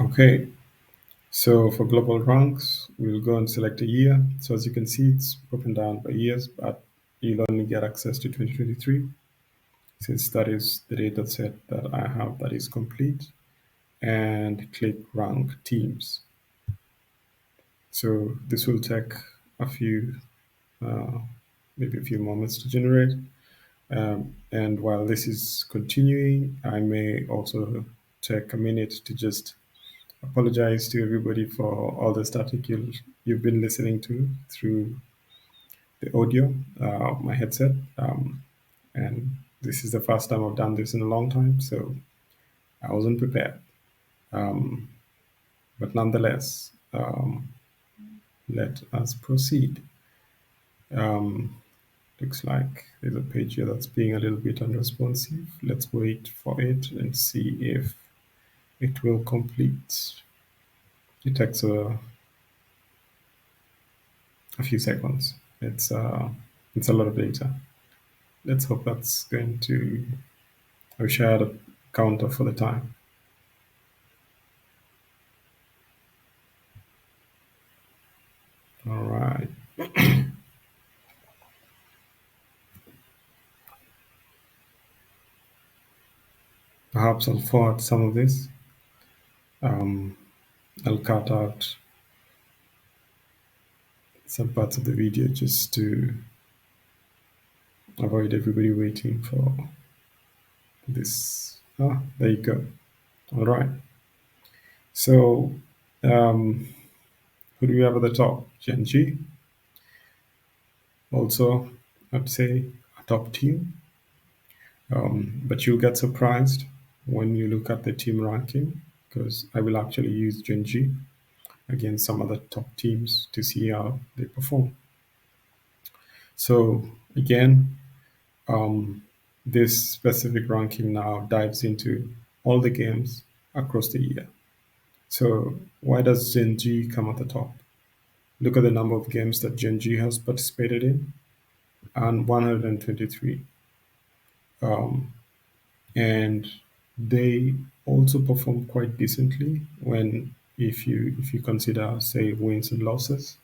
Okay, so for global ranks, we'll go and select a year. So as you can see, it's broken down by years, but you'll only get access to 2023 since that is the data set that I have that is complete. And click rank teams. So this will take a few, uh, maybe a few moments to generate. And while this is continuing, I may also take a minute to just apologize to everybody for all the static you've been listening to through the audio, my headset. And this is the first time I've done this in a long time, so I wasn't prepared. Um, but nonetheless, let us proceed. Um, Looks like there's a page here that's being a little bit unresponsive. Let's wait for it and see if it will complete. It takes a few seconds. It's a lot of data. Let's hope that's going to. I wish I had a counter for the time. All right. Perhaps I'll forward some of this. Um, I'll cut out some parts of the video just to avoid everybody waiting for this. Ah, there you go. All right. So, um, who do we have at the top? Gen G. Also, I'd say a top team. But you'll get surprised when you look at the team ranking because I will actually use Gen G against some other top teams to see how they perform. So, again, um, this specific ranking now dives into all the games across the year. So, why does Gen G come at the top? Look at the number of games that Gen G has participated in, and 123. Um, and they also perform quite decently when if you consider say wins and losses.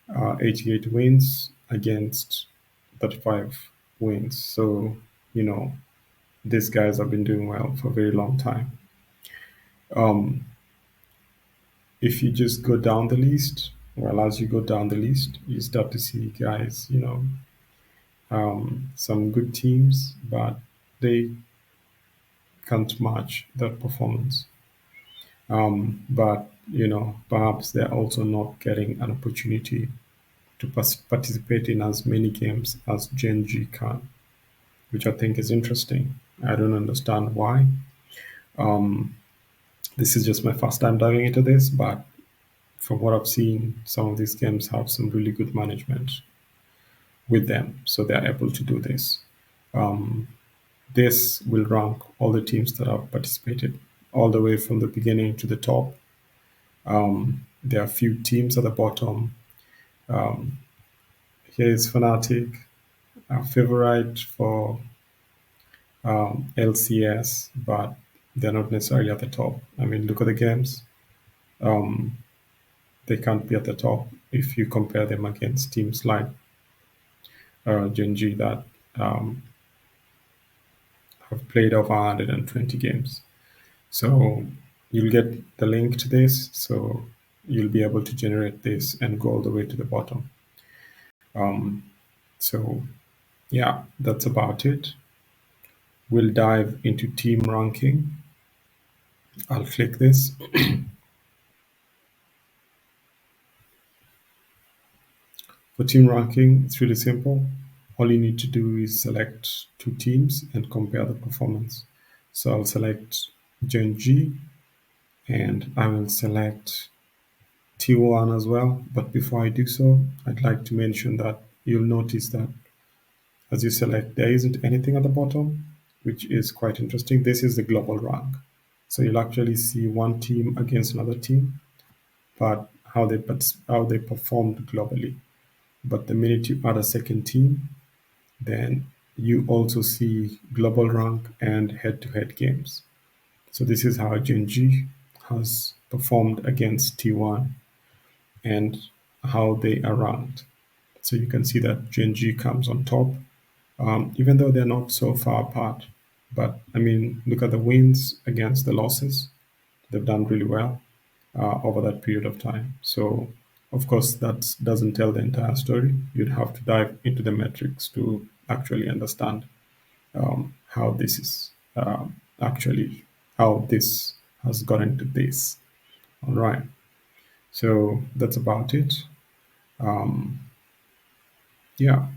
88 wins against 35 wins. So you know these guys have been doing well for a very long time. Um, if you just go down the list, well, as you go down the list, you start to see guys, some good teams, but they can't match that performance. But perhaps they're also not getting an opportunity to participate in as many games as Gen G can, which I think is interesting. I don't understand why. Um, this is just my first time diving into this, but from what I've seen, some of these games have some really good management with them, so they're able to do this. Um, this will rank all the teams that have participated all the way from the beginning to the top. There are a few teams at the bottom. Um, Here is Fnatic, a favorite for LCS, but they're not necessarily at the top. I mean, look at the games. Um, they can't be at the top if you compare them against teams like Gen G that um, have played over 120 games. So you'll get the link to this. So you'll be able to generate this and go all the way to the bottom. Um, so yeah, that's about it. We'll dive into team ranking. I'll click this. For team ranking, it's really simple. All you need to do is select two teams and compare the performance. So I'll select Gen G and I will select T1 as well. But before I do so, I'd like to mention that you'll notice that as you select, there isn't anything at the bottom, which is quite interesting. This is the global rank. So you'll actually see one team against another team, but how they performed globally. But the minute you add a second team, then you also see global rank and head-to-head games. So this is how Gen G has performed against T1 and how they are ranked. So you can see that GNG comes on top, even though they're not so far apart. But I mean, look at the wins against the losses. They've done really well over that period of time. So, of course, that doesn't tell the entire story. You'd have to dive into the metrics to actually understand how this is actually how this has gotten to this. All right. So that's about it. Um, yeah.